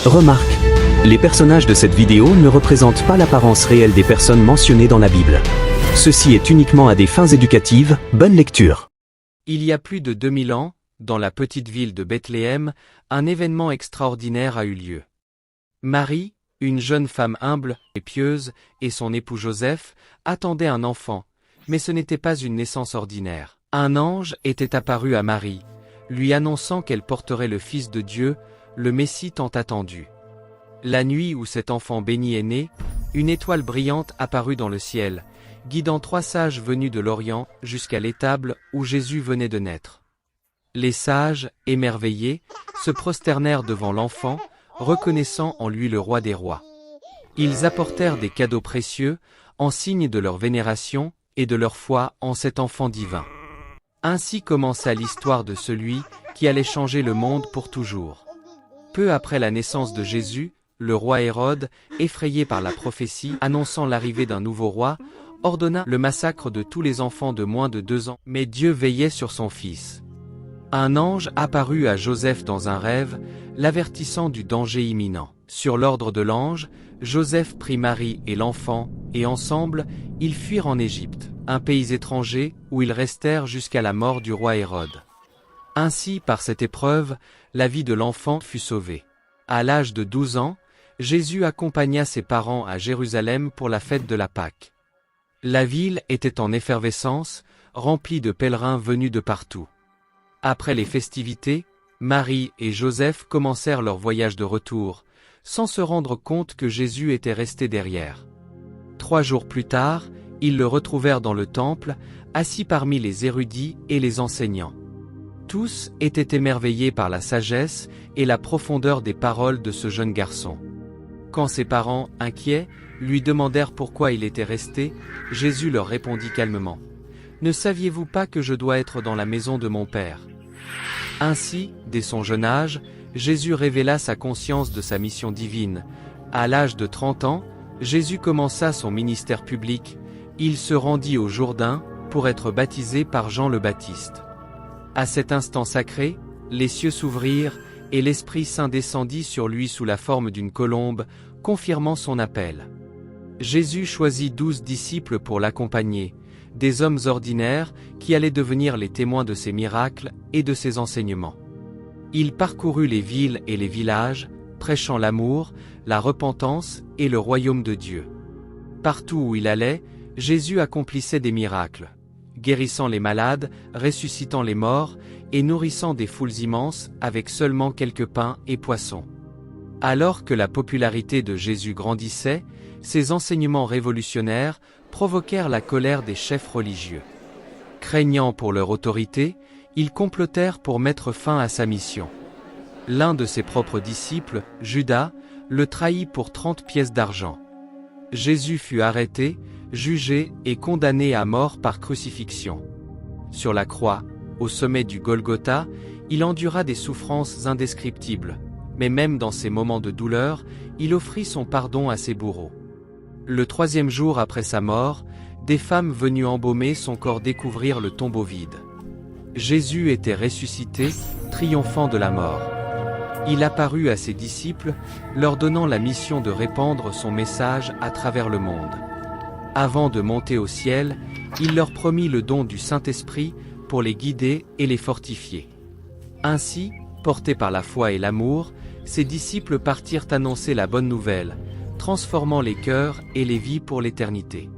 Remarque, les personnages de cette vidéo ne représentent pas l'apparence réelle des personnes mentionnées dans la Bible. Ceci est uniquement à des fins éducatives, bonne lecture. Il y a plus de 2000 ans, dans la petite ville de Bethléem, un événement extraordinaire a eu lieu. Marie, une jeune femme humble et pieuse, et son époux Joseph, attendaient un enfant, mais ce n'était pas une naissance ordinaire. Un ange était apparu à Marie, lui annonçant qu'elle porterait le Fils de Dieu, le Messie tant attendu. La nuit où cet enfant béni est né, une étoile brillante apparut dans le ciel, guidant 3 sages venus de l'Orient jusqu'à l'étable où Jésus venait de naître. Les sages, émerveillés, se prosternèrent devant l'enfant, reconnaissant en lui le roi des rois. Ils apportèrent des cadeaux précieux, en signe de leur vénération et de leur foi en cet enfant divin. Ainsi commença l'histoire de celui qui allait changer le monde pour toujours. Peu après la naissance de Jésus, le roi Hérode, effrayé par la prophétie annonçant l'arrivée d'un nouveau roi, ordonna le massacre de tous les enfants de moins de 2 ans. Mais Dieu veillait sur son fils. Un ange apparut à Joseph dans un rêve, l'avertissant du danger imminent. Sur l'ordre de l'ange, Joseph prit Marie et l'enfant, et ensemble, ils fuirent en Égypte, un pays étranger où ils restèrent jusqu'à la mort du roi Hérode. Ainsi, par cette épreuve, la vie de l'enfant fut sauvée. À l'âge de 12 ans, Jésus accompagna ses parents à Jérusalem pour la fête de la Pâque. La ville était en effervescence, remplie de pèlerins venus de partout. Après les festivités, Marie et Joseph commencèrent leur voyage de retour, sans se rendre compte que Jésus était resté derrière. 3 jours plus tard, ils le retrouvèrent dans le temple, assis parmi les érudits et les enseignants. Tous étaient émerveillés par la sagesse et la profondeur des paroles de ce jeune garçon. Quand ses parents, inquiets, lui demandèrent pourquoi il était resté, Jésus leur répondit calmement. « Ne saviez-vous pas que je dois être dans la maison de mon Père ?» Ainsi, dès son jeune âge, Jésus révéla sa conscience de sa mission divine. À l'âge de 30 ans, Jésus commença son ministère public. Il se rendit au Jourdain pour être baptisé par Jean le Baptiste. À cet instant sacré, les cieux s'ouvrirent et l'Esprit Saint descendit sur lui sous la forme d'une colombe, confirmant son appel. Jésus choisit 12 disciples pour l'accompagner, des hommes ordinaires qui allaient devenir les témoins de ses miracles et de ses enseignements. Il parcourut les villes et les villages, prêchant l'amour, la repentance et le royaume de Dieu. Partout où il allait, Jésus accomplissait des miracles, guérissant les malades, ressuscitant les morts, et nourrissant des foules immenses avec seulement quelques pains et poissons. Alors que la popularité de Jésus grandissait, ses enseignements révolutionnaires provoquèrent la colère des chefs religieux. Craignant pour leur autorité, ils complotèrent pour mettre fin à sa mission. L'un de ses propres disciples, Judas, le trahit pour 30 pièces d'argent. Jésus fut arrêté, jugé et condamné à mort par crucifixion. Sur la croix, au sommet du Golgotha, il endura des souffrances indescriptibles, mais même dans ces moments de douleur, il offrit son pardon à ses bourreaux. Le 3e jour après sa mort, des femmes venues embaumer son corps découvrirent le tombeau vide. Jésus était ressuscité, triomphant de la mort. Il apparut à ses disciples, leur donnant la mission de répandre son message à travers le monde. Avant de monter au ciel, il leur promit le don du Saint-Esprit pour les guider et les fortifier. Ainsi, portés par la foi et l'amour, ses disciples partirent annoncer la bonne nouvelle, transformant les cœurs et les vies pour l'éternité.